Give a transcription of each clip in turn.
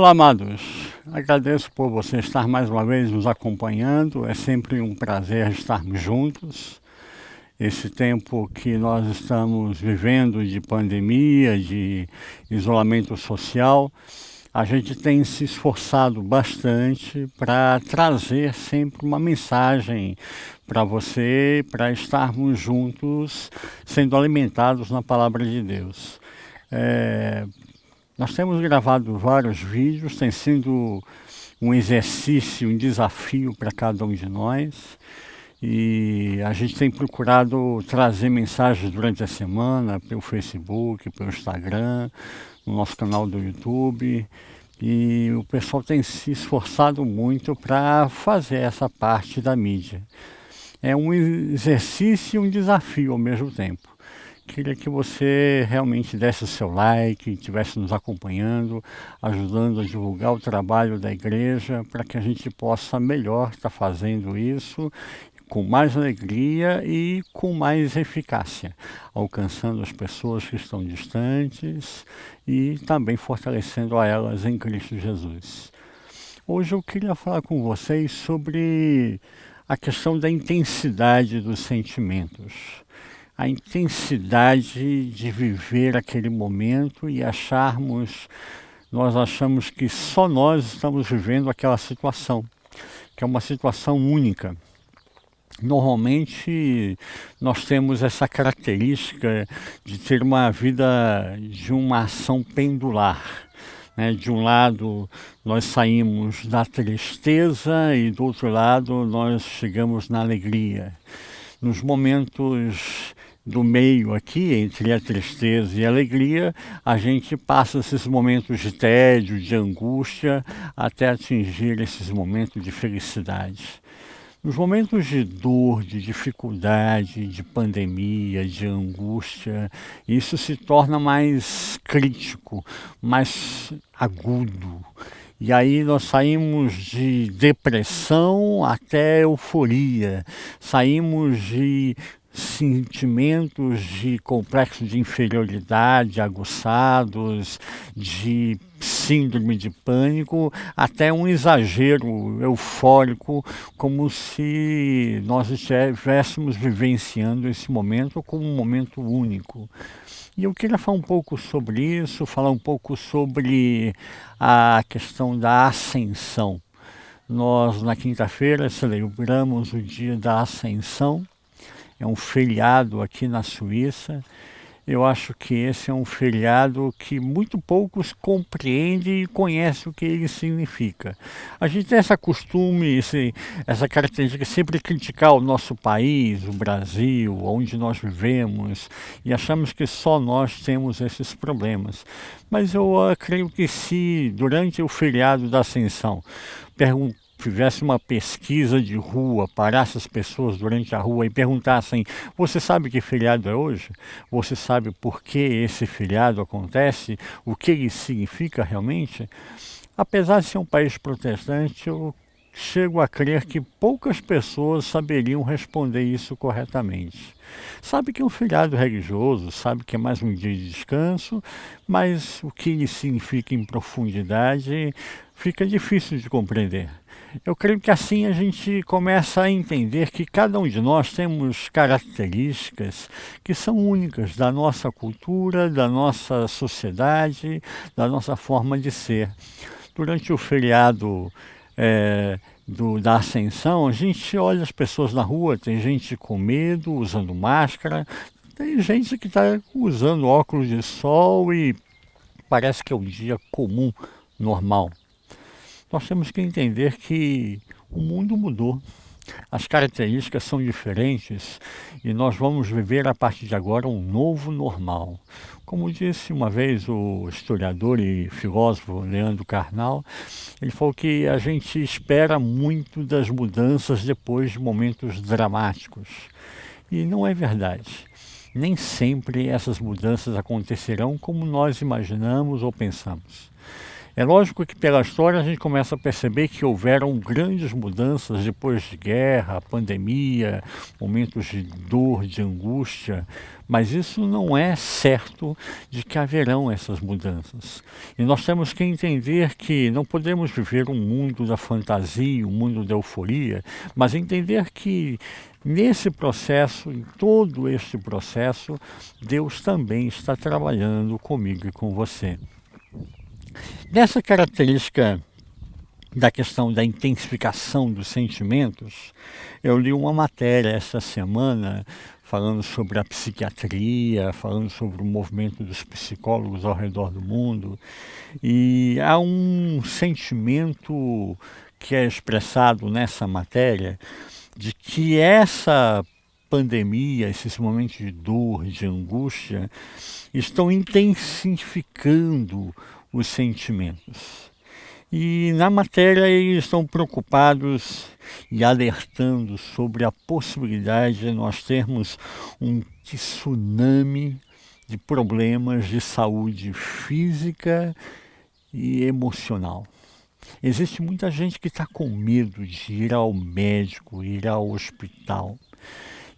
Olá, amados. Agradeço por você estar mais uma vez nos acompanhando. É sempre um prazer estarmos juntos. Esse tempo que nós estamos vivendo de pandemia, de isolamento social, a gente tem se esforçado bastante para trazer sempre uma mensagem para você, para estarmos juntos, sendo alimentados na palavra de Deus. É, Nós temos gravado vários vídeos, tem sido um exercício, um desafio para cada um de nós. E a gente tem procurado trazer mensagens durante a semana pelo Facebook, pelo Instagram, no nosso canal do YouTube. E o pessoal tem se esforçado muito para fazer essa parte da mídia. É um exercício e um desafio ao mesmo tempo. Queria que você realmente desse o seu like, estivesse nos acompanhando, ajudando a divulgar o trabalho da igreja, para que a gente possa melhor estar fazendo isso com mais alegria e com mais eficácia, alcançando as pessoas que estão distantes e também fortalecendo a elas em Cristo Jesus. Hoje eu queria falar com vocês sobre a questão da intensidade dos sentimentos. A intensidade de viver aquele momento e nós achamos que só nós estamos vivendo aquela situação, que é uma situação única. Normalmente nós temos essa característica de ter uma vida de uma ação pendular. De um lado nós saímos da tristeza e do outro lado nós chegamos na alegria. Nos momentos do meio aqui, entre a tristeza e a alegria, a gente passa esses momentos de tédio, de angústia, até atingir esses momentos de felicidade. Nos momentos de dor, de dificuldade, de pandemia, de angústia, isso se torna mais crítico, mais agudo. E aí nós saímos de depressão até euforia, saímos de sentimentos de complexo de inferioridade aguçados, de síndrome de pânico, até um exagero eufórico, como se nós estivéssemos vivenciando esse momento como um momento único. E eu queria falar um pouco sobre isso, falar um pouco sobre a questão da ascensão. Nós, na quinta-feira, celebramos o dia da Ascensão. É um feriado aqui na Suíça. Eu acho que esse é um feriado que muito poucos compreendem e conhecem o que ele significa. A gente tem esse costume, essa característica de sempre criticar o nosso país, o Brasil, onde nós vivemos, e achamos que só nós temos esses problemas. Mas eu creio que se durante o feriado da Ascensão tivesse uma pesquisa de rua, parasse as pessoas durante a rua e perguntassem: você sabe que feriado é hoje? Você sabe por que esse feriado acontece? O que ele significa realmente? Apesar de ser um país protestante, eu chego a crer que poucas pessoas saberiam responder isso corretamente. Sabe que é um feriado religioso, sabe que é mais um dia de descanso, mas o que ele significa em profundidade fica difícil de compreender. Eu creio que assim a gente começa a entender que cada um de nós temos características que são únicas da nossa cultura, da nossa sociedade, da nossa forma de ser. Durante o feriado da Ascensão, a gente olha as pessoas na rua, tem gente com medo, usando máscara, tem gente que está usando óculos de sol e parece que é um dia comum, normal. Nós temos que entender que o mundo mudou, as características são diferentes e nós vamos viver a partir de agora um novo normal. Como disse uma vez o historiador e filósofo Leandro Carnal, ele falou que a gente espera muito das mudanças depois de momentos dramáticos. E não é verdade. Nem sempre essas mudanças acontecerão como nós imaginamos ou pensamos. É lógico que pela história a gente começa a perceber que houveram grandes mudanças depois de guerra, pandemia, momentos de dor, de angústia, mas isso não é certo de que haverão essas mudanças. E nós temos que entender que não podemos viver um mundo da fantasia, um mundo da euforia, mas entender que nesse processo, em todo este processo, Deus também está trabalhando comigo e com você. Nessa característica da questão da intensificação dos sentimentos, eu li uma matéria essa semana falando sobre a psiquiatria, falando sobre o movimento dos psicólogos ao redor do mundo, e há um sentimento que é expressado nessa matéria de que essa pandemia, esses momentos de dor, de angústia, estão intensificando os sentimentos. E na matéria eles estão preocupados e alertando sobre a possibilidade de nós termos um tsunami de problemas de saúde física e emocional. Existe muita gente que está com medo de ir ao médico, ir ao hospital.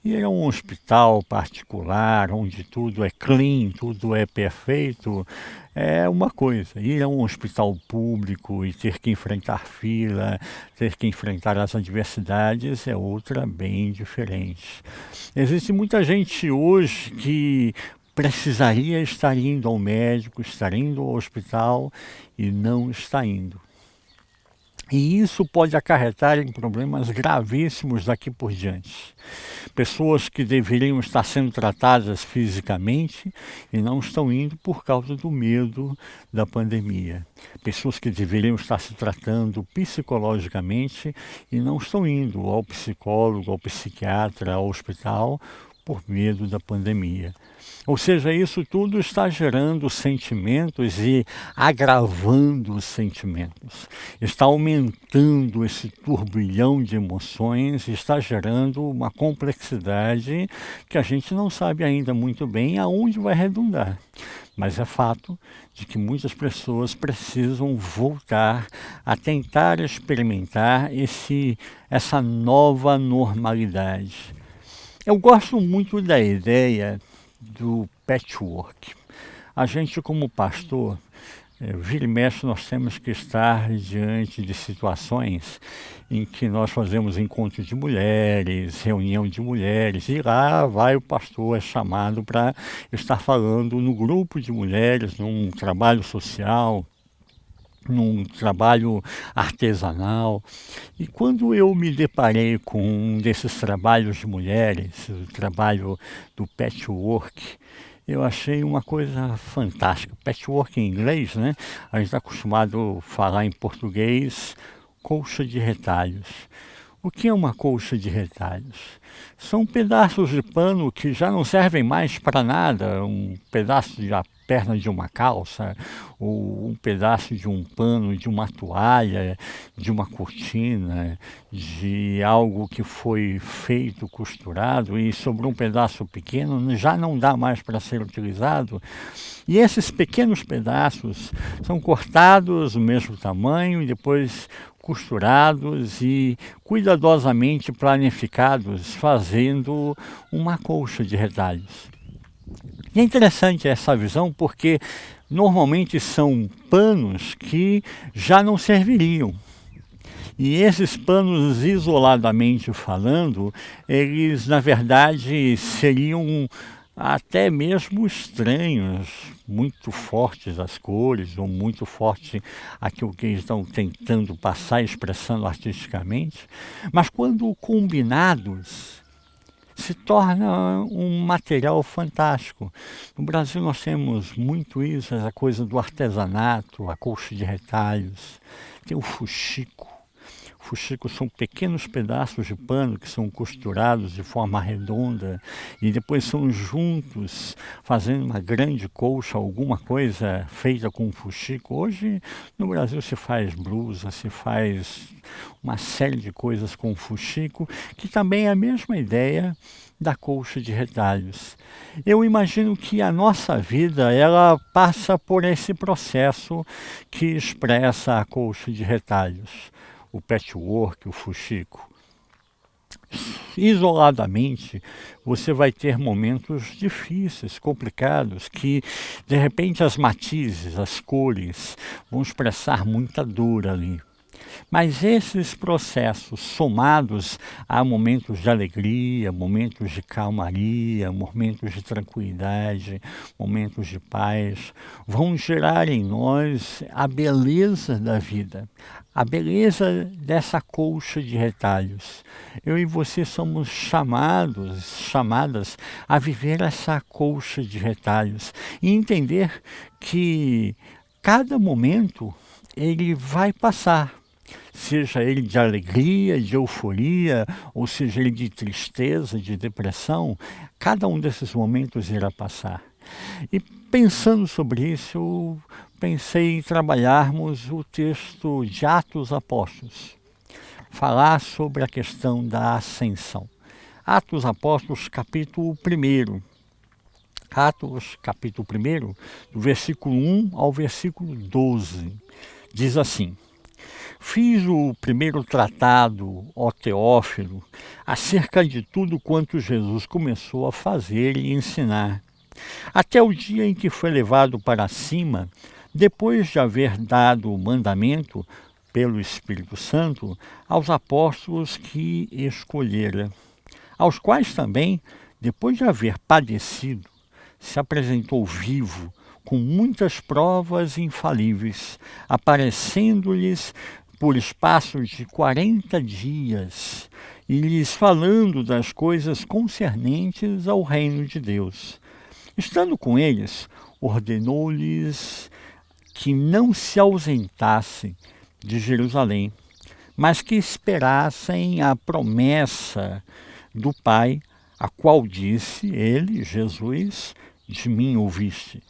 Ir a um hospital particular, onde tudo é clean, tudo é perfeito, é uma coisa. Ir a um hospital público e ter que enfrentar fila, ter que enfrentar as adversidades é outra bem diferente. Existe muita gente hoje que precisaria estar indo ao médico, estar indo ao hospital e não está indo. E isso pode acarretar em problemas gravíssimos daqui por diante. Pessoas que deveriam estar sendo tratadas fisicamente e não estão indo por causa do medo da pandemia. Pessoas que deveriam estar se tratando psicologicamente e não estão indo ao psicólogo, ao psiquiatra, ao hospital por medo da pandemia. Ou seja, isso tudo está gerando sentimentos e agravando os sentimentos. Está aumentando esse turbilhão de emoções e está gerando uma complexidade que a gente não sabe ainda muito bem aonde vai redundar. Mas é fato de que muitas pessoas precisam voltar a tentar experimentar essa nova normalidade. Eu gosto muito da ideia do patchwork. A gente, como pastor, vira e mexe, nós temos que estar diante de situações em que nós fazemos encontro de mulheres, reunião de mulheres, e lá vai o pastor, é chamado para estar falando no grupo de mulheres, num trabalho social, num trabalho artesanal. E quando eu me deparei com um desses trabalhos de mulheres, o trabalho do patchwork, eu achei uma coisa fantástica. Patchwork em inglês, né? A gente está acostumado a falar em português, colcha de retalhos. O que é uma colcha de retalhos? São pedaços de pano que já não servem mais para nada, um pedaço da perna de uma calça, ou um pedaço de um pano, de uma toalha, de uma cortina, de algo que foi feito, costurado e sobrou um pedaço pequeno, já não dá mais para ser utilizado. E esses pequenos pedaços são cortados do mesmo tamanho e depois costurados e cuidadosamente planificados, fazendo uma colcha de retalhos. E é interessante essa visão porque normalmente são panos que já não serviriam. E esses panos, isoladamente falando, eles na verdade seriam até mesmo estranhos, muito fortes as cores, ou muito forte aquilo que eles estão tentando passar, expressando artisticamente, mas quando combinados, se torna um material fantástico. No Brasil nós temos muito isso, essa coisa do artesanato, a colcha de retalhos, tem o fuxico. Fuxico são pequenos pedaços de pano que são costurados de forma redonda e depois são juntos, fazendo uma grande colcha, alguma coisa feita com fuxico. Hoje no Brasil se faz blusa, se faz uma série de coisas com fuxico, que também é a mesma ideia da colcha de retalhos. Eu imagino que a nossa vida ela passa por esse processo que expressa a colcha de retalhos, o patchwork, o fuxico. Isoladamente, você vai ter momentos difíceis, complicados, que de repente as matizes, as cores vão expressar muita dor ali. Mas esses processos somados a momentos de alegria, momentos de calmaria, momentos de tranquilidade, momentos de paz, vão gerar em nós a beleza da vida, a beleza dessa colcha de retalhos. Eu e você somos chamadas a viver essa colcha de retalhos e entender que cada momento ele vai passar. Seja ele de alegria, de euforia, ou seja ele de tristeza, de depressão, cada um desses momentos irá passar. E pensando sobre isso, eu pensei em trabalharmos o texto de Atos Apóstolos, falar sobre a questão da ascensão. Atos Apóstolos, capítulo 1. Atos, capítulo 1, do versículo 1 ao versículo 12, diz assim: Fiz o primeiro tratado, ó Teófilo, acerca de tudo quanto Jesus começou a fazer e ensinar, até o dia em que foi levado para cima, depois de haver dado o mandamento pelo Espírito Santo aos apóstolos que escolhera, aos quais também, depois de haver padecido, se apresentou vivo, com muitas provas infalíveis, aparecendo-lhes por espaço de 40 dias, e lhes falando das coisas concernentes ao reino de Deus. Estando com eles, ordenou-lhes que não se ausentassem de Jerusalém, mas que esperassem a promessa do Pai, a qual disse ele, Jesus, de mim ouviste.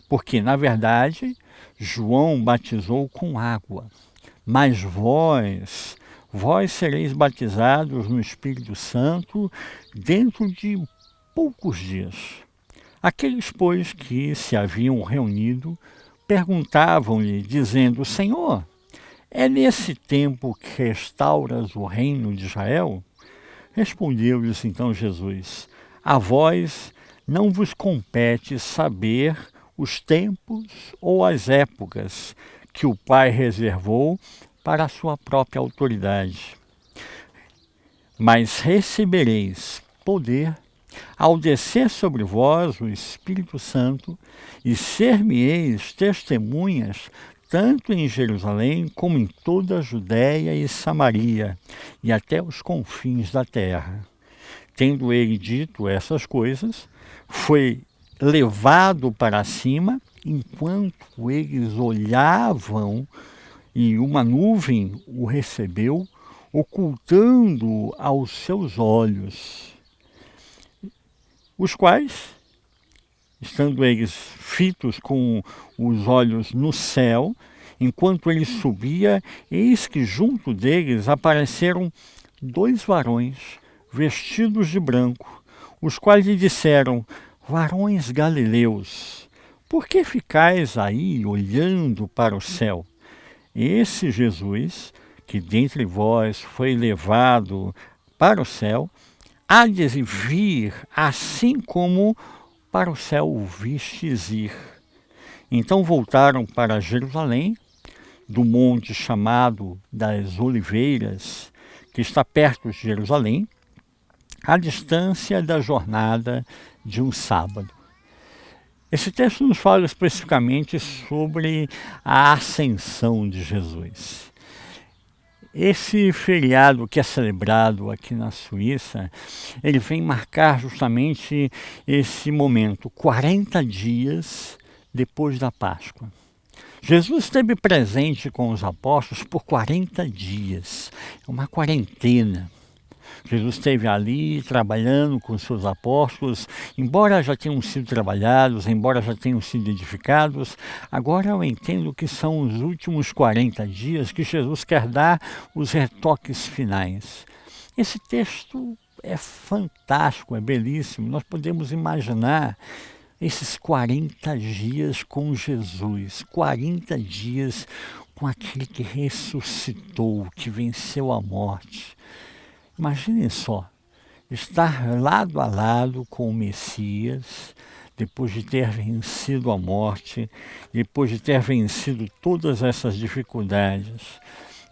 Porque, na verdade, João batizou com água, mas vós sereis batizados no Espírito Santo dentro de poucos dias. Aqueles, pois, que se haviam reunido, perguntavam-lhe, dizendo: Senhor, é nesse tempo que restauras o reino de Israel? Respondeu-lhes então Jesus: A vós não vos compete saber os tempos ou as épocas que o Pai reservou para a sua própria autoridade. Mas recebereis poder ao descer sobre vós o Espírito Santo, e ser-me-eis testemunhas tanto em Jerusalém como em toda a Judéia e Samaria, e até os confins da terra. Tendo ele dito essas coisas, foi levado para cima, enquanto eles olhavam, e uma nuvem o recebeu, ocultando-o aos seus olhos, os quais, estando eles fitos com os olhos no céu, enquanto ele subia, eis que junto deles apareceram 2 varões, vestidos de branco, os quais lhe disseram: Varões galileus, por que ficais aí olhando para o céu? Esse Jesus, que dentre vós foi levado para o céu, há de vir assim como para o céu o vistes ir. Então voltaram para Jerusalém, do monte chamado das Oliveiras, que está perto de Jerusalém, à distância da jornada de um sábado. Esse texto nos fala especificamente sobre a ascensão de Jesus. Esse feriado que é celebrado aqui na Suíça, ele vem marcar justamente esse momento, 40 dias depois da Páscoa. Jesus esteve presente com os apóstolos por 40 dias, uma quarentena. Jesus esteve ali trabalhando com os seus apóstolos, embora já tenham sido trabalhados, embora já tenham sido edificados, agora eu entendo que são os últimos 40 dias que Jesus quer dar os retoques finais. Esse texto é fantástico, é belíssimo. Nós podemos imaginar esses 40 dias com Jesus, 40 dias com aquele que ressuscitou, que venceu a morte. Imaginem só, estar lado a lado com o Messias, depois de ter vencido a morte, depois de ter vencido todas essas dificuldades.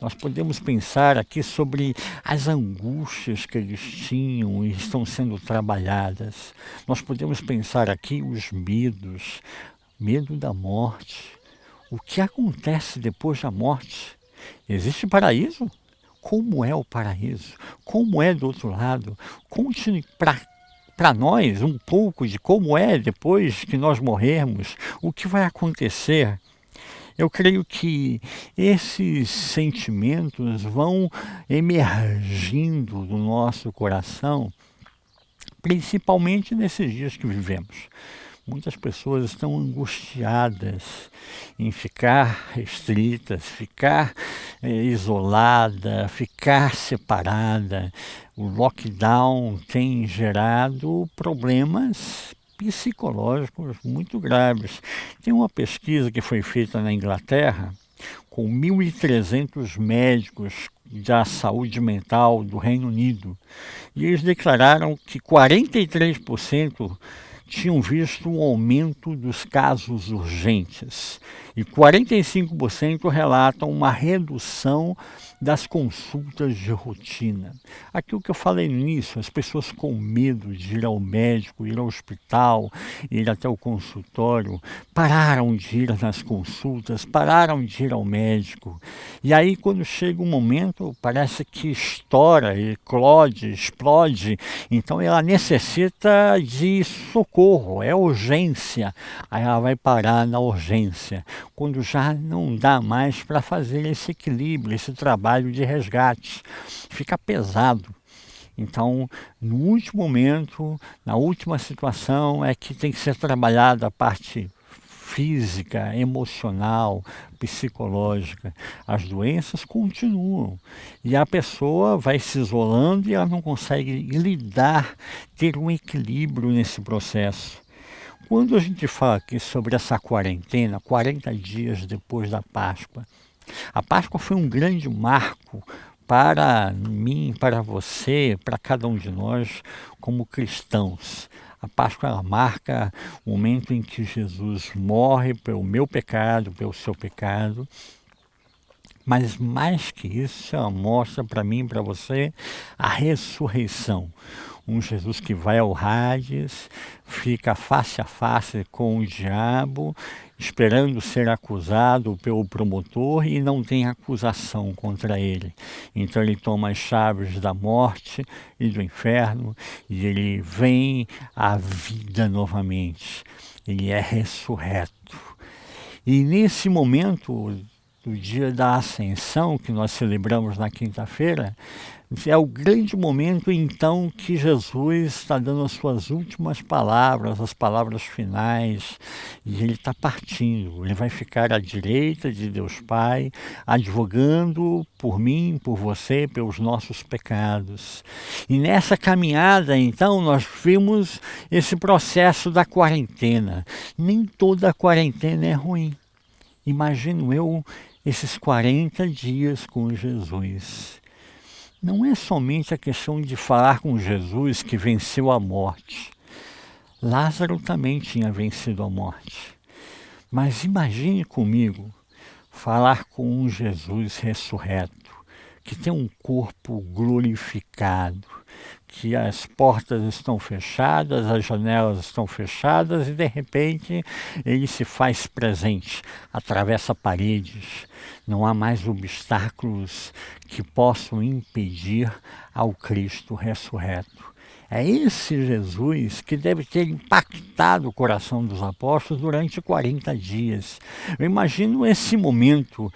Nós podemos pensar aqui sobre as angústias que eles tinham e estão sendo trabalhadas. Nós podemos pensar aqui os medos, medo da morte. O que acontece depois da morte? Existe paraíso? Como é o paraíso? Como é do outro lado? Conte para nós um pouco de como é depois que nós morrermos, o que vai acontecer. Eu creio que esses sentimentos vão emergindo do nosso coração, principalmente nesses dias que vivemos. Muitas pessoas estão angustiadas em ficar restritas, ficar isolada, ficar separada. O lockdown tem gerado problemas psicológicos muito graves. Tem uma pesquisa que foi feita na Inglaterra com 1.300 médicos da saúde mental do Reino Unido e eles declararam que 43% tinham visto um aumento dos casos urgentes e 45% relatam uma redução das consultas de rotina. Aquilo que eu falei no início, as pessoas com medo de ir ao médico, ir ao hospital, ir até o consultório, pararam de ir nas consultas, pararam de ir ao médico. E aí quando chega um momento, parece que estoura, eclode, explode, então ela necessita de socorro, é urgência. Aí ela vai parar na urgência, quando já não dá mais para fazer esse equilíbrio, esse trabalho de resgate. Fica pesado. Então, no último momento, na última situação, é que tem que ser trabalhada a parte física, emocional, psicológica. As doenças continuam e a pessoa vai se isolando e ela não consegue lidar, ter um equilíbrio nesse processo. Quando a gente fala aqui sobre essa quarentena, 40 dias depois da Páscoa, a Páscoa foi um grande marco para mim, para você, para cada um de nós como cristãos. A Páscoa ela marca o momento em que Jesus morre pelo meu pecado, pelo seu pecado. Mas mais que isso, ela mostra para mim e para você a ressurreição. Um Jesus que vai ao Hades, fica face a face com o diabo, esperando ser acusado pelo promotor e não tem acusação contra ele. Então ele toma as chaves da morte e do inferno e ele vem à vida novamente. Ele é ressurreto. E nesse momento do dia da Ascensão, que nós celebramos na quinta-feira, é o grande momento então que Jesus está dando as suas últimas palavras, as palavras finais, e ele está partindo. Ele vai ficar à direita de Deus Pai, advogando por mim, por você, pelos nossos pecados. E nessa caminhada, então, nós vimos esse processo da quarentena. Nem toda quarentena é ruim. Imagino eu esses 40 dias com Jesus. Não é somente a questão de falar com Jesus que venceu a morte. Lázaro também tinha vencido a morte. Mas imagine comigo falar com um Jesus ressurreto, que tem um corpo glorificado, que as portas estão fechadas, as janelas estão fechadas e de repente ele se faz presente, atravessa paredes. Não há mais obstáculos que possam impedir ao Cristo ressurreto. É esse Jesus que deve ter impactado o coração dos apóstolos durante 40 dias. Eu imagino esse momento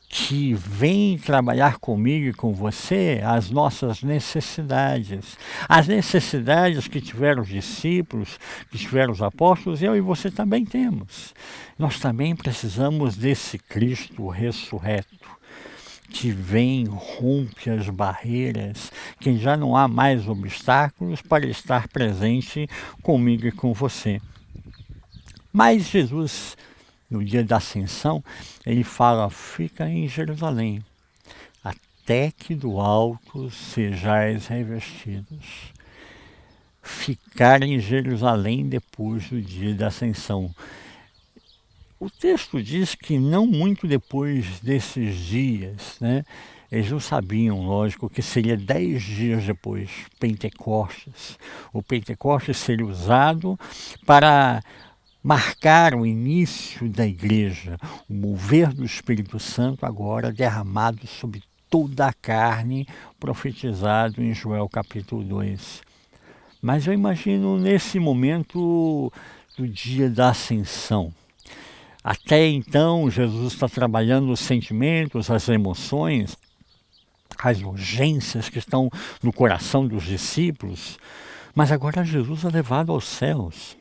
que vem trabalhar comigo e com você as nossas necessidades. As necessidades que tiveram os discípulos, que tiveram os apóstolos, eu e você também temos. Nós também precisamos desse Cristo ressurreto, que vem, rompe as barreiras, que já não há mais obstáculos para estar presente comigo e com você. Mas Jesus, no dia da ascensão, ele fala, fica em Jerusalém, até que do alto sejais revestidos. Ficar em Jerusalém depois do dia da ascensão. O texto diz que não muito depois desses dias, né? Eles não sabiam, lógico, que seria 10 dias depois, Pentecostes. O Pentecostes seria usado para marcar o início da igreja, o mover do Espírito Santo agora derramado sobre toda a carne, profetizado em Joel capítulo 2. Mas eu imagino nesse momento do dia da ascensão. Até então, Jesus está trabalhando os sentimentos, as emoções, as urgências que estão no coração dos discípulos, mas agora Jesus é levado aos céus.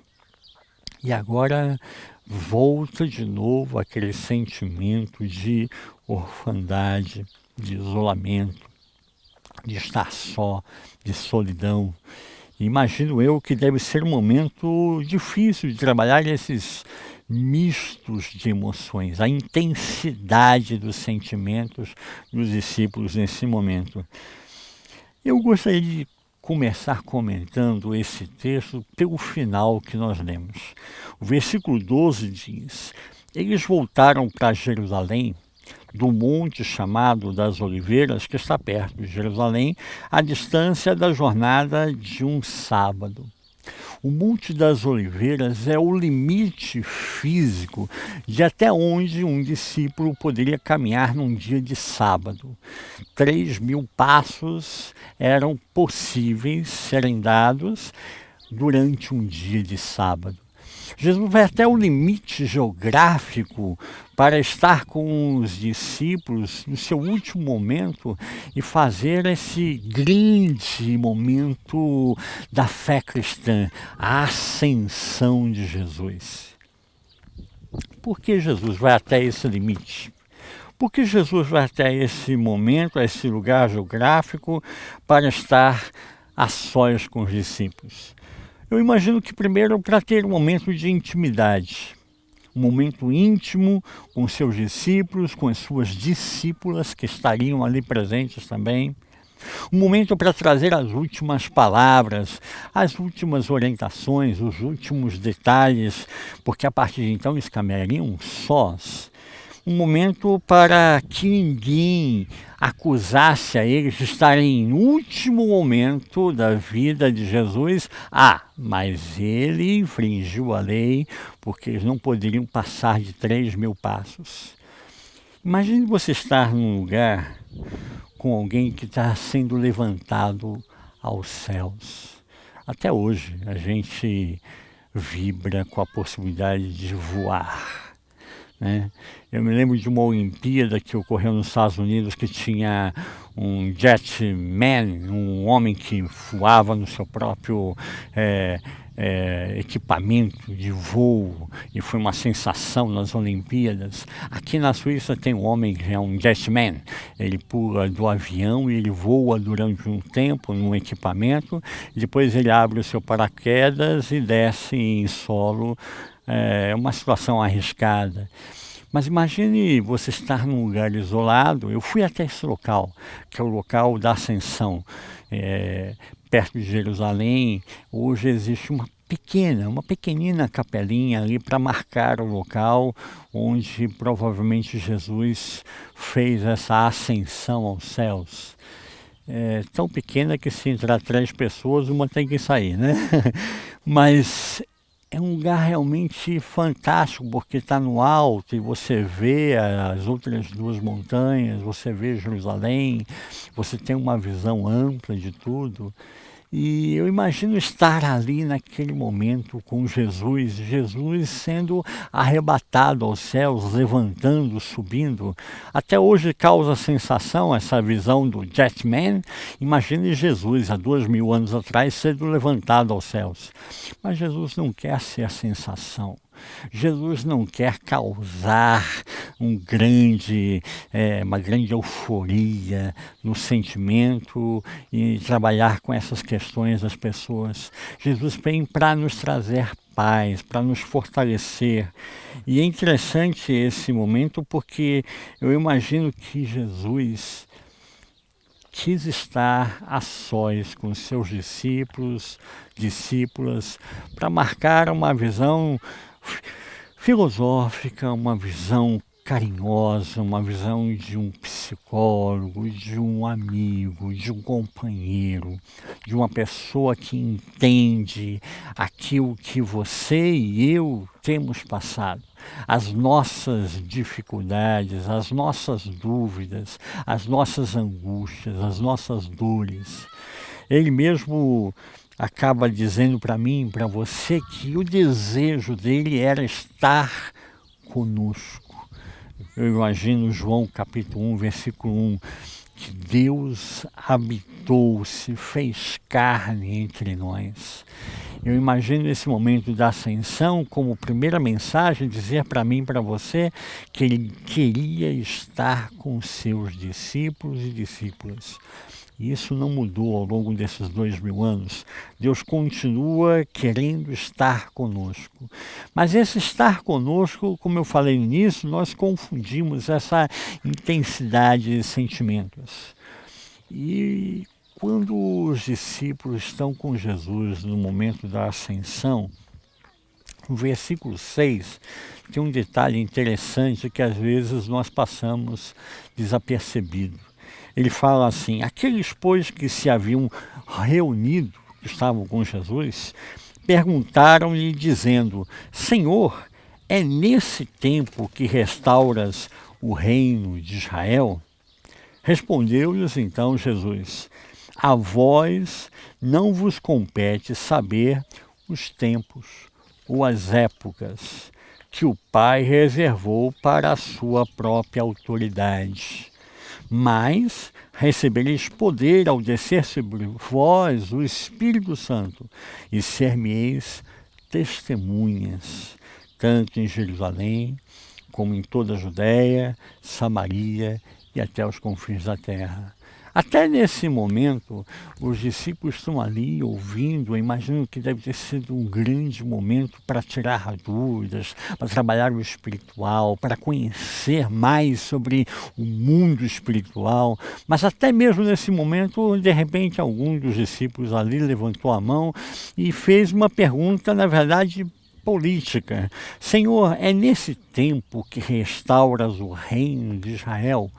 E agora volta de novo aquele sentimento de orfandade, de isolamento, de estar só, de solidão. Imagino eu que deve ser um momento difícil de trabalhar esses mistos de emoções, a intensidade dos sentimentos dos discípulos nesse momento. Eu gostaria de começar comentando esse texto pelo final que nós lemos. O versículo 12 diz, eles voltaram para Jerusalém, do monte chamado das Oliveiras, que está perto de Jerusalém, à distância da jornada de um sábado. O Monte das Oliveiras é o limite físico de até onde um discípulo poderia caminhar num dia de sábado. 3.000 passos eram possíveis serem dados durante um dia de sábado. Jesus vai até o limite geográfico para estar com os discípulos no seu último momento e fazer esse grande momento da fé cristã, a ascensão de Jesus. Por que Jesus vai até esse limite? Por que Jesus vai até esse momento, a esse lugar geográfico, para estar a sós com os discípulos? Eu imagino que primeiro para ter um momento de intimidade, um momento íntimo com seus discípulos, com as suas discípulas que estariam ali presentes também. Um momento para trazer as últimas palavras, as últimas orientações, os últimos detalhes, porque a partir de então eles caminhariam sós. Um momento para que ninguém acusasse a eles de estarem no último momento da vida de Jesus. Mas ele infringiu a lei porque eles não poderiam passar de 3.000 passos. Imagine você estar num lugar com alguém que está sendo levantado aos céus. Até hoje a gente vibra com a possibilidade de voar. Né? Eu me lembro de uma Olimpíada que ocorreu nos Estados Unidos que tinha um jetman, um homem que voava no seu próprio equipamento de voo, e foi uma sensação nas Olimpíadas. Aqui na Suíça tem um homem que é um jetman, ele pula do avião e ele voa durante um tempo num equipamento, depois ele abre o seu paraquedas e desce em solo. É uma situação arriscada. Mas imagine você estar num lugar isolado. Eu fui até esse local, que é o local da Ascensão, perto de Jerusalém. Hoje existe uma pequenina capelinha ali para marcar o local onde provavelmente Jesus fez essa ascensão aos céus. É tão pequena que se entrar 3 pessoas, uma tem que sair, né? Mas é um lugar realmente fantástico, porque está no alto e você vê as outras 2 montanhas, você vê Jerusalém, você tem uma visão ampla de tudo. E eu imagino estar ali naquele momento com Jesus, Jesus sendo arrebatado aos céus, levantando, subindo. Até hoje causa sensação essa visão do Jetman. Imagine Jesus há 2000 anos atrás sendo levantado aos céus. Mas Jesus não quer ser a sensação. Jesus não quer causar uma grande euforia no sentimento e trabalhar com essas questões das pessoas. Jesus vem para nos trazer paz, para nos fortalecer. E é interessante esse momento porque eu imagino que Jesus quis estar a sós com seus discípulas, para marcar uma visão filosófica, uma visão carinhosa, uma visão de um psicólogo, de um amigo, de um companheiro, de uma pessoa que entende aquilo que você e eu temos passado, as nossas dificuldades, as nossas dúvidas, as nossas angústias, as nossas dores. Ele mesmo acaba dizendo para mim, para você, que o desejo dele era estar conosco. Eu imagino João capítulo 1, versículo 1, que Deus habitou, se fez carne entre nós. Eu imagino esse momento da ascensão como primeira mensagem, dizer para mim e para você que ele queria estar com seus discípulos e discípulas. E isso não mudou ao longo desses 2000 anos. Deus continua querendo estar conosco. Mas esse estar conosco, como eu falei no início, nós confundimos essa intensidade de sentimentos. E quando os discípulos estão com Jesus no momento da ascensão, no versículo 6, tem um detalhe interessante que às vezes nós passamos desapercebido. Ele fala assim: aqueles, pois, que se haviam reunido, que estavam com Jesus, perguntaram-lhe, dizendo: Senhor, é nesse tempo que restauras o reino de Israel? Respondeu-lhes então Jesus: a vós não vos compete saber os tempos ou as épocas que o Pai reservou para a sua própria autoridade. Mas recebereis poder ao descer sobre vós o Espírito Santo, e ser-me-eis testemunhas, tanto em Jerusalém, como em toda a Judéia, Samaria e até os confins da terra. Até nesse momento, os discípulos estão ali ouvindo. Eu imagino que deve ter sido um grande momento para tirar dúvidas, para trabalhar o espiritual, para conhecer mais sobre o mundo espiritual. Mas até mesmo nesse momento, de repente, algum dos discípulos ali levantou a mão e fez uma pergunta, na verdade, política. Senhor, é nesse tempo que restauras o reino de Israel?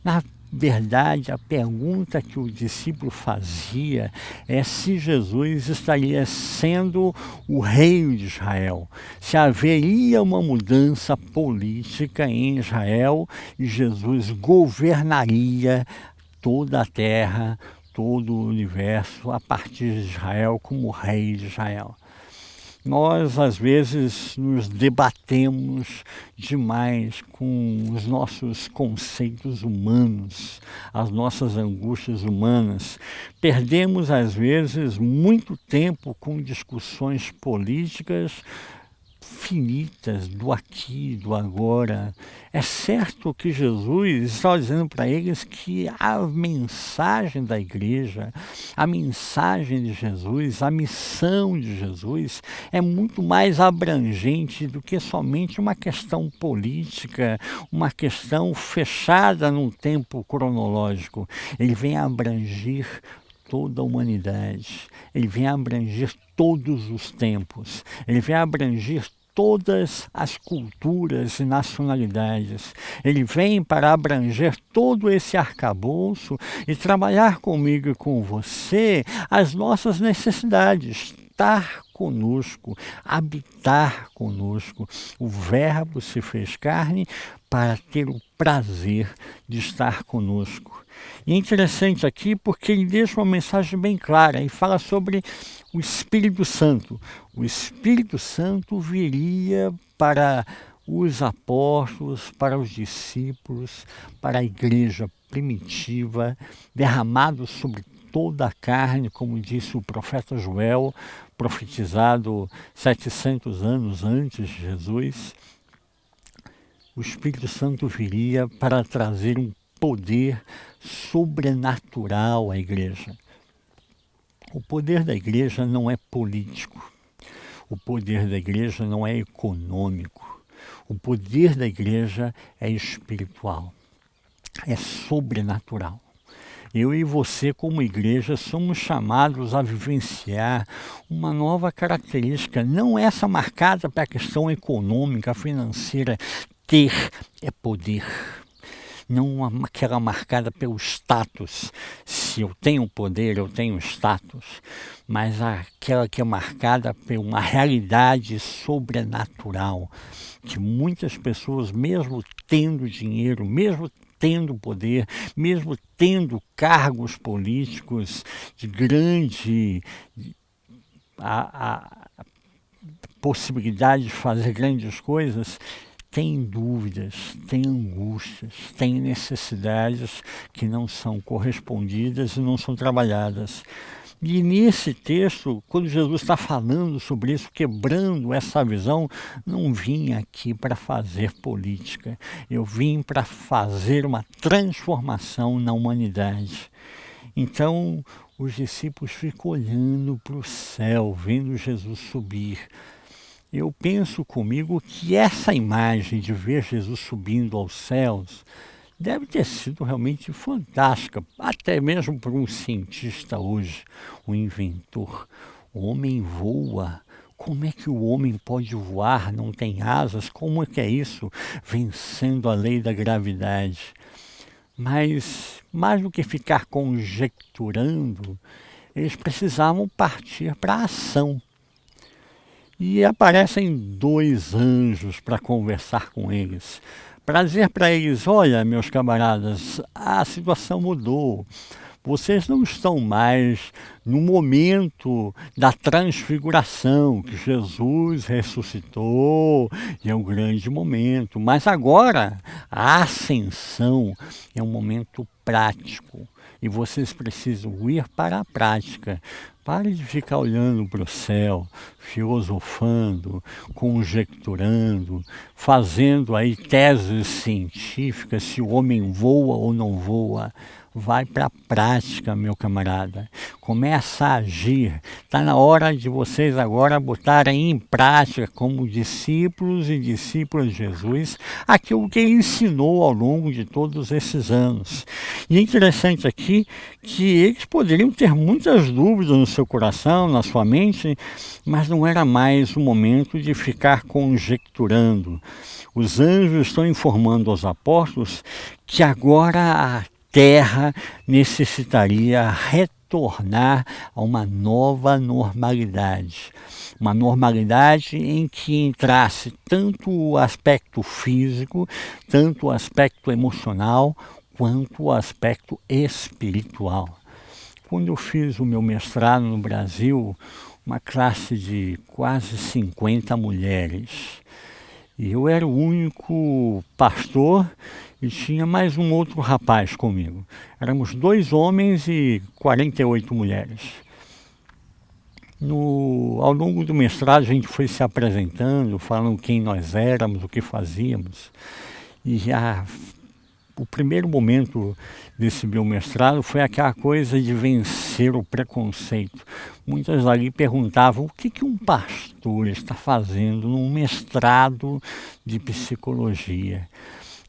Na verdade, a pergunta que o discípulo fazia é se Jesus estaria sendo o rei de Israel, se haveria uma mudança política em Israel e Jesus governaria toda a terra, todo o universo a partir de Israel como rei de Israel. Nós, às vezes, nos debatemos demais com os nossos conceitos humanos, as nossas angústias humanas. Perdemos, às vezes, muito tempo com discussões políticas finitas, do aqui, do agora. É certo que Jesus está dizendo para eles que a mensagem da igreja, a mensagem de Jesus, a missão de Jesus é muito mais abrangente do que somente uma questão política, uma questão fechada num tempo cronológico. Ele vem abranger toda a humanidade, ele vem abranger todos os tempos, ele vem abranger todas as culturas e nacionalidades. Ele vem para abranger todo esse arcabouço e trabalhar comigo e com você as nossas necessidades, estar conosco, habitar conosco. O Verbo se fez carne para ter o prazer de estar conosco. E é interessante aqui porque ele deixa uma mensagem bem clara e fala sobre o Espírito Santo. O Espírito Santo viria para os apóstolos, para os discípulos, para a igreja primitiva, derramado sobre toda a carne, como disse o profeta Joel, profetizado 700 anos antes de Jesus. O Espírito Santo viria para trazer um poder sobrenatural à igreja. O poder da igreja não é político. O poder da igreja não é econômico. O poder da igreja é espiritual. É sobrenatural. Eu e você, como igreja, somos chamados a vivenciar uma nova característica, não essa marcada pela questão econômica, financeira. Ter é poder, não aquela marcada pelo status. Se eu tenho poder, eu tenho status, mas aquela que é marcada por uma realidade sobrenatural, que muitas pessoas, mesmo tendo dinheiro, mesmo tendo poder, mesmo tendo cargos políticos de grande possibilidade de fazer grandes coisas, tem dúvidas, tem angústias, tem necessidades que não são correspondidas e não são trabalhadas. E nesse texto, quando Jesus está falando sobre isso, quebrando essa visão, não vim aqui para fazer política. Eu vim para fazer uma transformação na humanidade. Então, os discípulos ficam olhando para o céu, vendo Jesus subir. Eu penso comigo que essa imagem de ver Jesus subindo aos céus deve ter sido realmente fantástica, até mesmo para um cientista hoje, um inventor. O homem voa. Como é que o homem pode voar? Não tem asas? Como é que é isso? Vencendo a lei da gravidade. Mas, mais do que ficar conjecturando, eles precisavam partir para a ação. E aparecem 2 anjos para conversar com eles, para dizer para eles: olha, meus camaradas, a situação mudou. Vocês não estão mais no momento da transfiguração, que Jesus ressuscitou, e é um grande momento. Mas agora, a ascensão é um momento prático. E vocês precisam ir para a prática. Pare de ficar olhando para o céu, filosofando, conjecturando, fazendo aí teses científicas se o homem voa ou não voa. Vai para a prática, meu camarada. Começa a agir. Está na hora de vocês agora botarem em prática, como discípulos e discípulas de Jesus, aquilo que ele ensinou ao longo de todos esses anos. E é interessante aqui que eles poderiam ter muitas dúvidas no seu coração, na sua mente, mas não era mais o momento de ficar conjecturando. Os anjos estão informando aos apóstolos que agora a terra necessitaria retornar a uma nova normalidade. Uma normalidade em que entrasse tanto o aspecto físico, tanto o aspecto emocional, quanto o aspecto espiritual. Quando eu fiz o meu mestrado no Brasil, uma classe de quase 50 mulheres. E eu era o único pastor e tinha mais um outro rapaz comigo. Éramos 2 homens e 48 mulheres. Ao longo do mestrado a gente foi se apresentando, falando quem nós éramos, o que fazíamos. E o primeiro momento desse meu mestrado foi aquela coisa de vencer o preconceito. Muitas ali perguntavam o que um pastor está fazendo num mestrado de psicologia.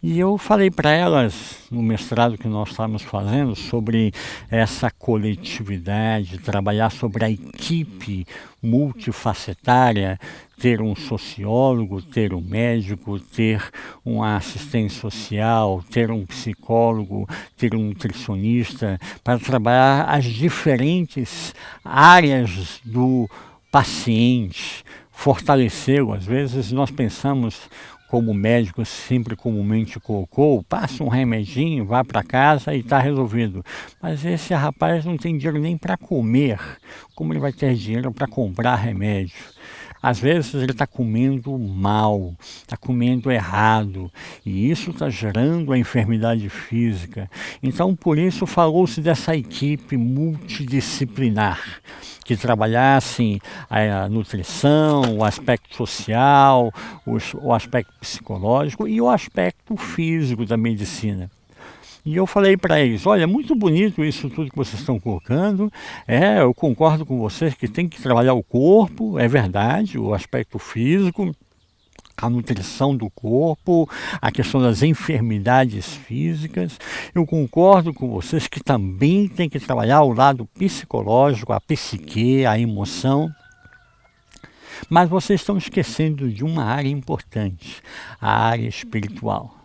E eu falei para elas, no mestrado que nós estávamos fazendo, sobre essa coletividade, trabalhar sobre a equipe multifacetária, ter um sociólogo, ter um médico, ter um assistente social, ter um psicólogo, ter um nutricionista, para trabalhar as diferentes áreas do paciente, fortalecê-lo. Às vezes nós pensamos, como o médico sempre comumente colocou, passa um remedinho, vá para casa e está resolvido. Mas esse rapaz não tem dinheiro nem para comer, como ele vai ter dinheiro para comprar remédio? Às vezes ele está comendo mal, está comendo errado, e isso está gerando a enfermidade física. Então, por isso, falou-se dessa equipe multidisciplinar, que trabalhasse a nutrição, o aspecto social, o aspecto psicológico e o aspecto físico da medicina. E eu falei para eles, olha, muito bonito isso tudo que vocês estão colocando, eu concordo com vocês que tem que trabalhar o corpo, é verdade, o aspecto físico, a nutrição do corpo, a questão das enfermidades físicas. Eu concordo com vocês que também tem que trabalhar o lado psicológico, a psique, a emoção. Mas vocês estão esquecendo de uma área importante, a área espiritual.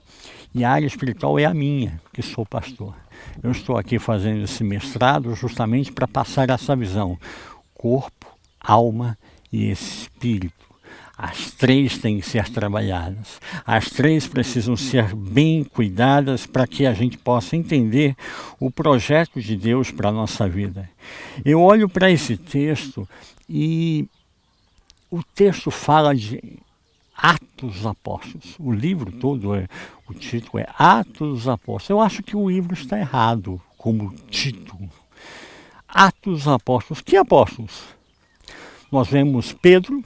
E a área espiritual é a minha, que sou pastor. Eu estou aqui fazendo esse mestrado justamente para passar essa visão. Corpo, alma e espírito. As três têm que ser trabalhadas. As três precisam ser bem cuidadas para que a gente possa entender o projeto de Deus para a nossa vida. Eu olho para esse texto e o texto fala de Atos dos Apóstolos. O livro todo, o título é Atos dos Apóstolos. Eu acho que o livro está errado como título. Atos dos Apóstolos. Que apóstolos? Nós vemos Pedro,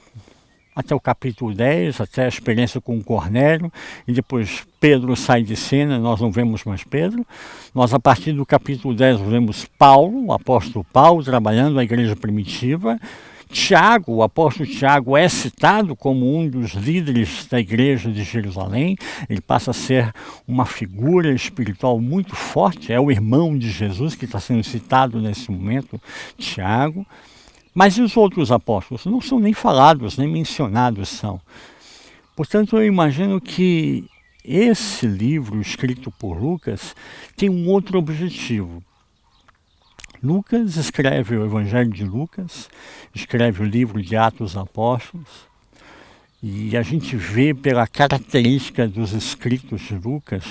até o capítulo 10, até a experiência com Cornélio, e depois Pedro sai de cena, nós não vemos mais Pedro. Nós, a partir do capítulo 10, vemos Paulo, o apóstolo Paulo, trabalhando na igreja primitiva. Tiago, o apóstolo Tiago, é citado como um dos líderes da igreja de Jerusalém. Ele passa a ser uma figura espiritual muito forte, é o irmão de Jesus que está sendo citado nesse momento, Tiago. Mas e os outros apóstolos? Não são nem falados, nem mencionados são. Portanto, eu imagino que esse livro, escrito por Lucas, tem um outro objetivo. Lucas escreve o Evangelho de Lucas, escreve o livro de Atos dos Apóstolos, e a gente vê pela característica dos escritos de Lucas,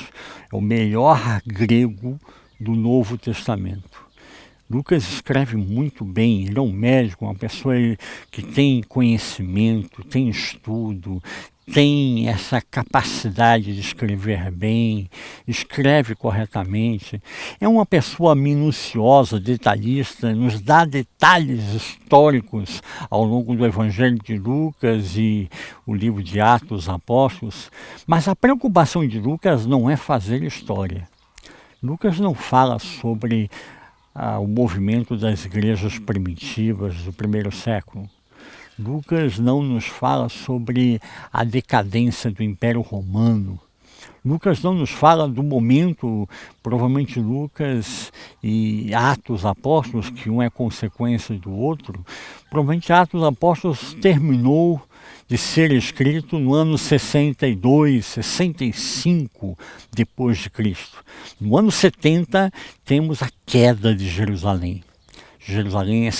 é o melhor grego do Novo Testamento. Lucas escreve muito bem, ele é um médico, uma pessoa que tem conhecimento, tem estudo, tem essa capacidade de escrever bem, escreve corretamente. É uma pessoa minuciosa, detalhista, nos dá detalhes históricos ao longo do Evangelho de Lucas e o livro de Atos dos Apóstolos. Mas a preocupação de Lucas não é fazer história. Lucas não fala sobre o movimento das igrejas primitivas do primeiro século. Lucas não nos fala sobre a decadência do Império Romano. Lucas não nos fala do momento, provavelmente Lucas e Atos Apóstolos, que um é consequência do outro, provavelmente Atos Apóstolos terminou de ser escrito no ano 62, 65 depois de Cristo. No ano 70 temos a queda de Jerusalém. Jerusalém é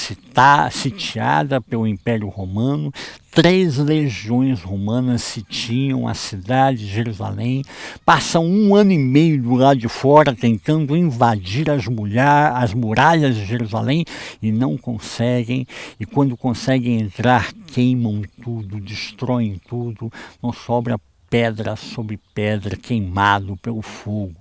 sitiada pelo Império Romano, 3 legiões romanas sitiam a cidade de Jerusalém, passam 1 ano e meio do lado de fora tentando invadir as muralhas de Jerusalém e não conseguem, e quando conseguem entrar queimam tudo, destroem tudo, não sobra pedra sobre pedra queimado pelo fogo.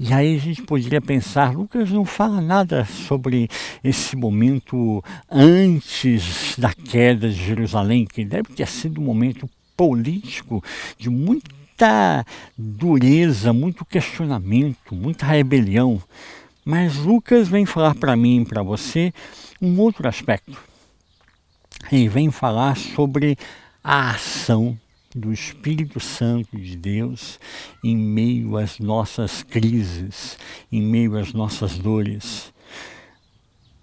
E aí a gente poderia pensar, Lucas não fala nada sobre esse momento antes da queda de Jerusalém, que deve ter sido um momento político de muita dureza, muito questionamento, muita rebelião. Mas Lucas vem falar para mim e para você um outro aspecto. Ele vem falar sobre a ação do Espírito Santo de Deus em meio às nossas crises, em meio às nossas dores.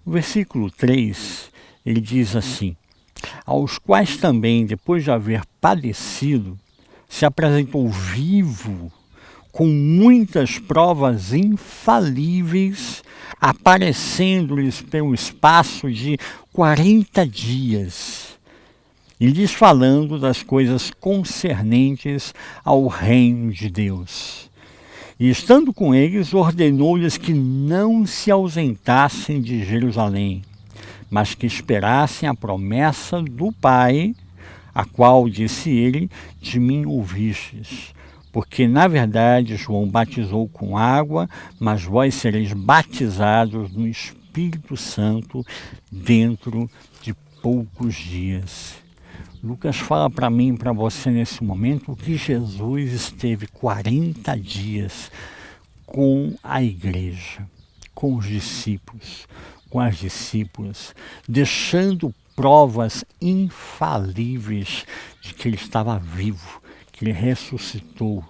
O versículo 3, ele diz assim: aos quais também, depois de haver padecido, se apresentou vivo com muitas provas infalíveis, aparecendo-lhes pelo espaço de 40 dias, e lhes falando das coisas concernentes ao reino de Deus. E estando com eles, ordenou-lhes que não se ausentassem de Jerusalém, mas que esperassem a promessa do Pai, a qual, disse ele, de mim ouvistes. Porque, na verdade, João batizou com água, mas vós sereis batizados no Espírito Santo dentro de poucos dias. Lucas fala para mim e para você nesse momento que Jesus esteve 40 dias com a igreja, com os discípulos, com as discípulas, deixando provas infalíveis de que ele estava vivo, que ele ressuscitou.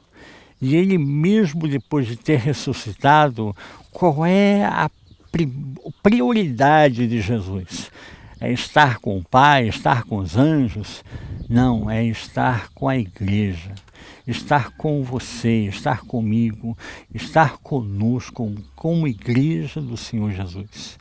E ele mesmo, depois de ter ressuscitado, qual é a prioridade de Jesus? É estar com o Pai, estar com os anjos? Não, é estar com a igreja, estar com você, estar comigo, estar conosco como igreja do Senhor Jesus.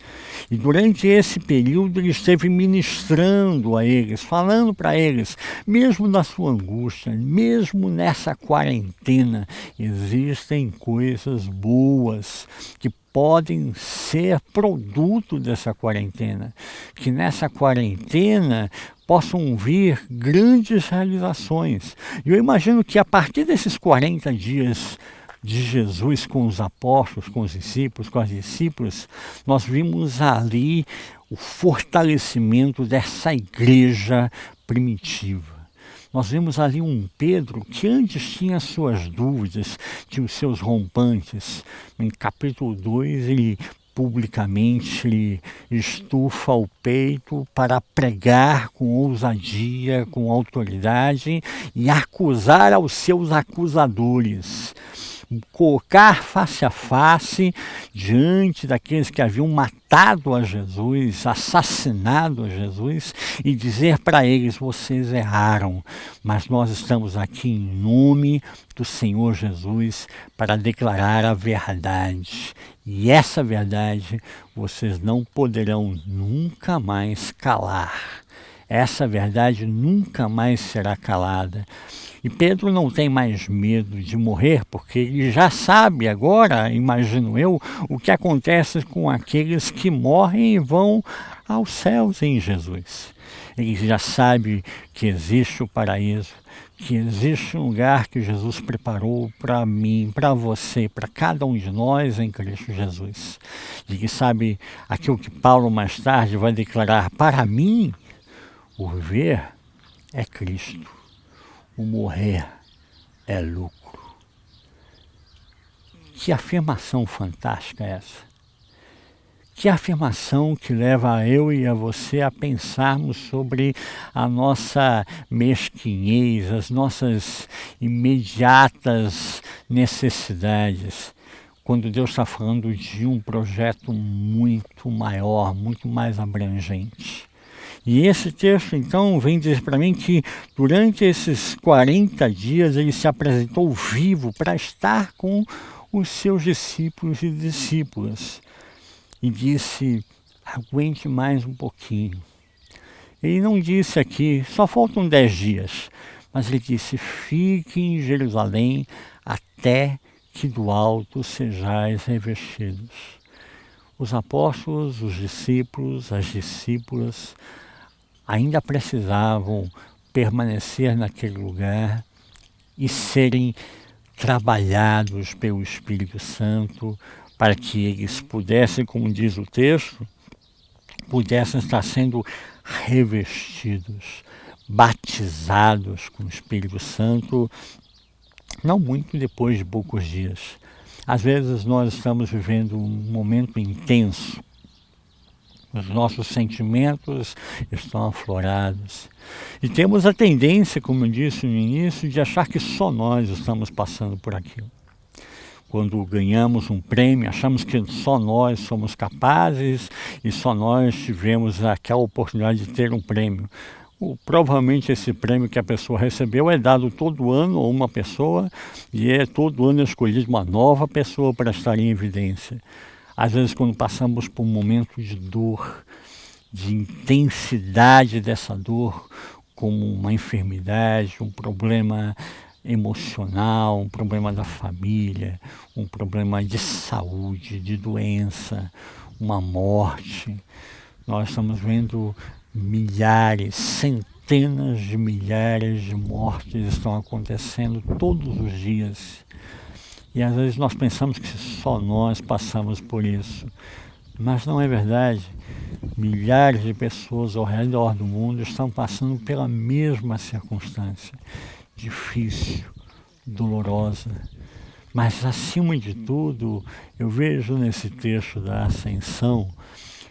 E durante esse período ele esteve ministrando a eles, falando para eles, mesmo na sua angústia, mesmo nessa quarentena, existem coisas boas que podem ser produto dessa quarentena, que nessa quarentena possam vir grandes realizações. E eu imagino que a partir desses 40 dias de Jesus com os apóstolos, com os discípulos, com as discípulas, nós vimos ali o fortalecimento dessa igreja primitiva. Nós vemos ali um Pedro que antes tinha suas dúvidas, tinha os seus rompantes. Em capítulo 2, ele publicamente estufa o peito para pregar com ousadia, com autoridade e acusar aos seus acusadores. Colocar face a face diante daqueles que haviam matado a Jesus, assassinado a Jesus, e dizer para eles: vocês erraram, mas nós estamos aqui em nome do Senhor Jesus para declarar a verdade. E essa verdade vocês não poderão nunca mais calar. Essa verdade nunca mais será calada. E Pedro não tem mais medo de morrer, porque ele já sabe agora, imagino eu, o que acontece com aqueles que morrem e vão aos céus em Jesus. Ele já sabe que existe o paraíso, que existe um lugar que Jesus preparou para mim, para você, para cada um de nós em Cristo Jesus. E ele sabe aquilo que Paulo mais tarde vai declarar: para mim, o viver é Cristo. O morrer é lucro. Que afirmação fantástica é essa? Que afirmação que leva a eu e a você a pensarmos sobre a nossa mesquinhez, as nossas imediatas necessidades, quando Deus está falando de um projeto muito maior, muito mais abrangente. E esse texto, então, vem dizer para mim que durante esses 40 dias ele se apresentou vivo para estar com os seus discípulos e discípulas. E disse: aguente mais um pouquinho. Ele não disse aqui, só faltam 10 dias, mas ele disse: fique em Jerusalém até que do alto sejais revestidos. Os apóstolos, os discípulos, as discípulas ainda precisavam permanecer naquele lugar e serem trabalhados pelo Espírito Santo para que eles pudessem, como diz o texto, pudessem estar sendo revestidos, batizados com o Espírito Santo, não muito depois de poucos dias. Às vezes nós estamos vivendo um momento intenso, os nossos sentimentos estão aflorados. E temos a tendência, como eu disse no início, de achar que só nós estamos passando por aquilo. Quando ganhamos um prêmio, achamos que só nós somos capazes e só nós tivemos aquela oportunidade de ter um prêmio. Provavelmente esse prêmio que a pessoa recebeu é dado todo ano a uma pessoa e é todo ano escolhida uma nova pessoa para estar em evidência. Às vezes, quando passamos por um momento de dor, de intensidade dessa dor, como uma enfermidade, um problema emocional, um problema da família, um problema de saúde, de doença, uma morte, nós estamos vendo milhares, centenas de milhares de mortes estão acontecendo todos os dias. E às vezes nós pensamos que só nós passamos por isso. Mas não é verdade. Milhares de pessoas ao redor do mundo estão passando pela mesma circunstância. Difícil, dolorosa. Mas acima de tudo, eu vejo nesse texto da Ascensão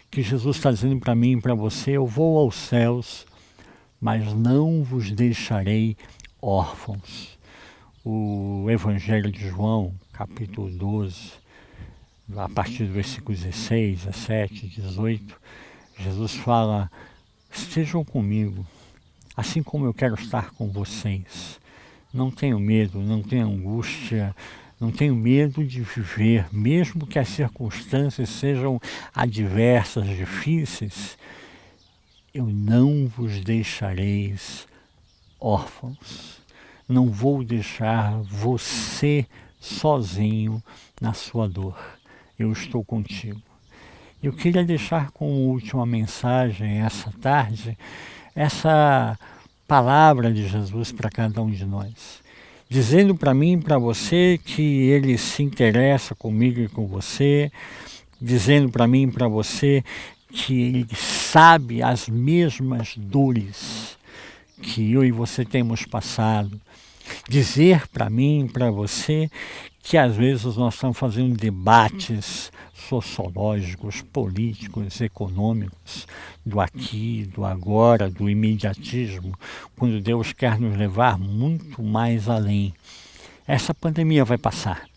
que Jesus está dizendo para mim e para você: eu vou aos céus, mas não vos deixarei órfãos. O Evangelho de João, capítulo 12, a partir do versículo 16, 17, 18, Jesus fala: estejam comigo, assim como eu quero estar com vocês. Não tenho medo, não tenho angústia, não tenho medo de viver, mesmo que as circunstâncias sejam adversas, difíceis. Eu não vos deixareis órfãos. Não vou deixar você sozinho na sua dor. Eu estou contigo. Eu queria deixar como última mensagem essa tarde, essa palavra de Jesus para cada um de nós, dizendo para mim e para você que Ele se interessa comigo e com você, dizendo para mim e para você que Ele sabe as mesmas dores que eu e você temos passado, dizer para mim e para você que às vezes nós estamos fazendo debates sociológicos, políticos, econômicos, do aqui, do agora, do imediatismo, quando Deus quer nos levar muito mais além. Essa pandemia vai passar.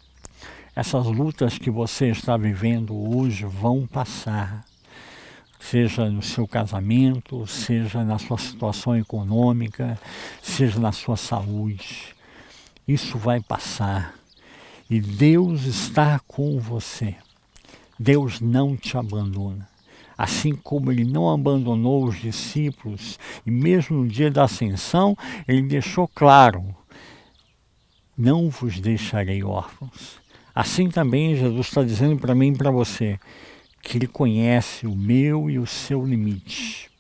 Essas lutas que você está vivendo hoje vão passar. Seja no seu casamento, seja na sua situação econômica, seja na sua saúde. Isso vai passar. E Deus está com você. Deus não te abandona. Assim como Ele não abandonou os discípulos, e mesmo no dia da ascensão, Ele deixou claro: não vos deixarei órfãos. Assim também Jesus está dizendo para mim e para você, que Ele conhece o meu e o seu limite.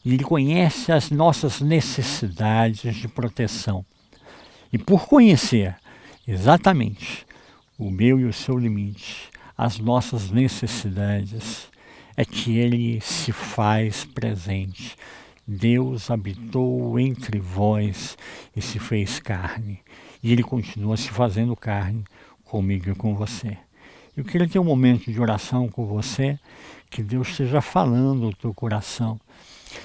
E Ele conhece as nossas necessidades de proteção. E por conhecer exatamente o meu e o seu limite, as nossas necessidades, é que Ele se faz presente. Deus habitou entre vós e se fez carne. E Ele continua se fazendo carne comigo e com você. Eu queria ter um momento de oração com você, que Deus esteja falando no teu coração.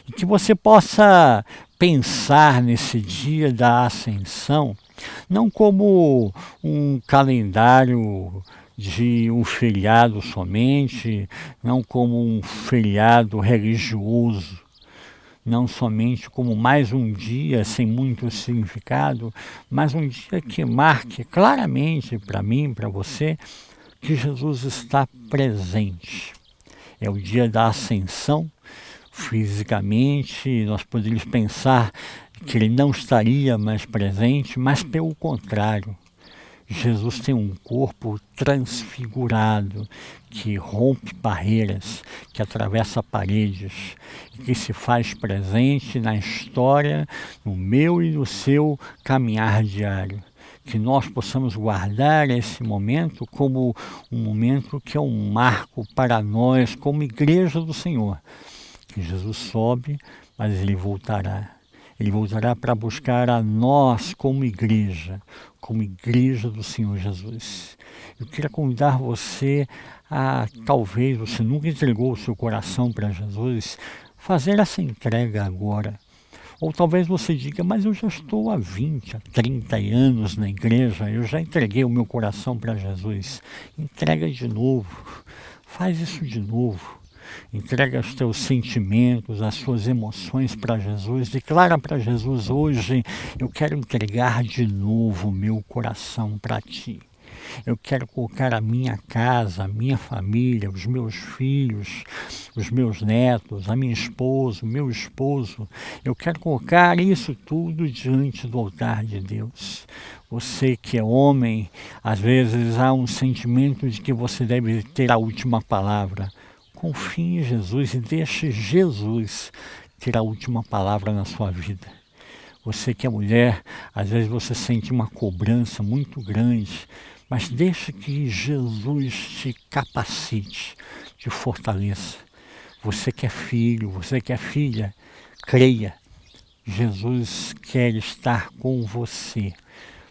E que você possa pensar nesse dia da ascensão, não como um calendário de um feriado somente, não como um feriado religioso, não somente como mais um dia sem muito significado, mas um dia que marque claramente para mim, para você, que Jesus está presente. É o dia da ascensão. Fisicamente, nós poderíamos pensar que Ele não estaria mais presente, mas pelo contrário, Jesus tem um corpo transfigurado, que rompe barreiras, que atravessa paredes, e que se faz presente na história, no meu e no seu caminhar diário. Que nós possamos guardar esse momento como um momento que é um marco para nós, como igreja do Senhor. Que Jesus sobe, mas Ele voltará. Ele voltará para buscar a nós como igreja do Senhor Jesus. Eu queria convidar você a, talvez você nunca entregou o seu coração para Jesus, fazer essa entrega agora. Ou talvez você diga, mas eu já estou há 20, há 30 anos na igreja, eu já entreguei o meu coração para Jesus. Entrega de novo, faz isso de novo. Entrega os teus sentimentos, as suas emoções para Jesus. Declara para Jesus hoje: eu quero entregar de novo o meu coração para ti. Eu quero colocar a minha casa, a minha família, os meus filhos, os meus netos, a minha esposa, o meu esposo. Eu quero colocar isso tudo diante do altar de Deus. Você que é homem, às vezes há um sentimento de que você deve ter a última palavra. Confie em Jesus e deixe Jesus ter a última palavra na sua vida. Você que é mulher, às vezes você sente uma cobrança muito grande, mas deixe que Jesus te capacite, te fortaleça. Você que é filho, você que é filha, creia. Jesus quer estar com você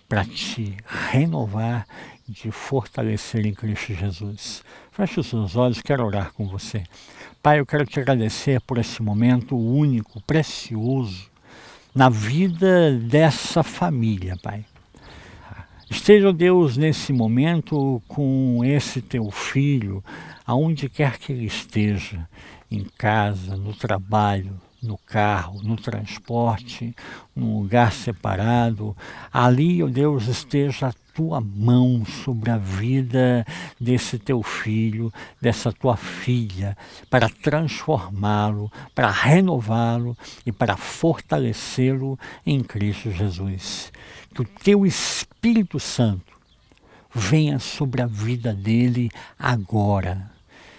para te renovar, te fortalecer em Cristo Jesus. Feche os seus olhos, quero orar com você. Pai, eu quero te agradecer por esse momento único, precioso, na vida dessa família, Pai. Esteja, Deus, nesse momento com esse teu filho, aonde quer que ele esteja, em casa, no trabalho, no carro, no transporte, num lugar separado. Ali, ó Deus, esteja a tua mão sobre a vida desse teu filho, dessa tua filha, para transformá-lo, para renová-lo e para fortalecê-lo em Cristo Jesus. Que o teu Espírito Santo venha sobre a vida dele agora.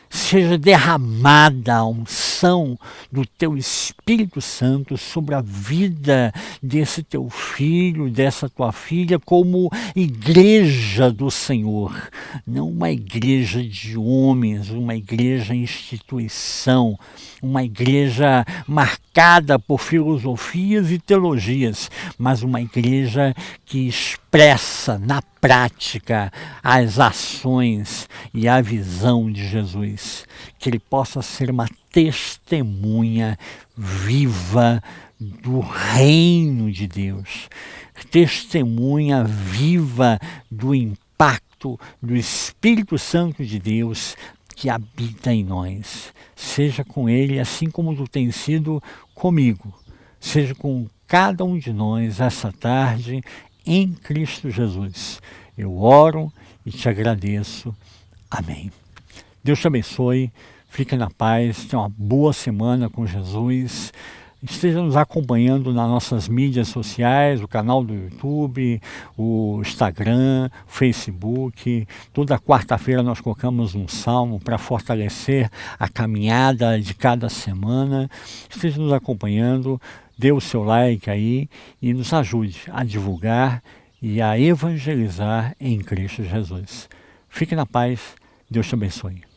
Seja derramada a unção do teu Espírito Santo sobre a vida desse teu filho, dessa tua filha, como igreja do Senhor. Não uma igreja de homens, uma igreja instituição, uma igreja marcada por filosofias e teologias, mas uma igreja que expressa na prática as ações e a visão de Jesus. Que ele possa ser uma testemunha viva do reino de Deus, testemunha viva do impacto do Espírito Santo de Deus que habita em nós. Seja com ele assim como tu tens sido comigo, seja com cada um de nós essa tarde, em Cristo Jesus. Eu oro e te agradeço. Amém. Deus te abençoe, fique na paz, tenha uma boa semana com Jesus. Esteja nos acompanhando nas nossas mídias sociais, o canal do YouTube, o Instagram, o Facebook. Toda quarta-feira nós colocamos um salmo para fortalecer a caminhada de cada semana. Esteja nos acompanhando, dê o seu like aí e nos ajude a divulgar e a evangelizar em Cristo Jesus. Fique na paz, Deus te abençoe.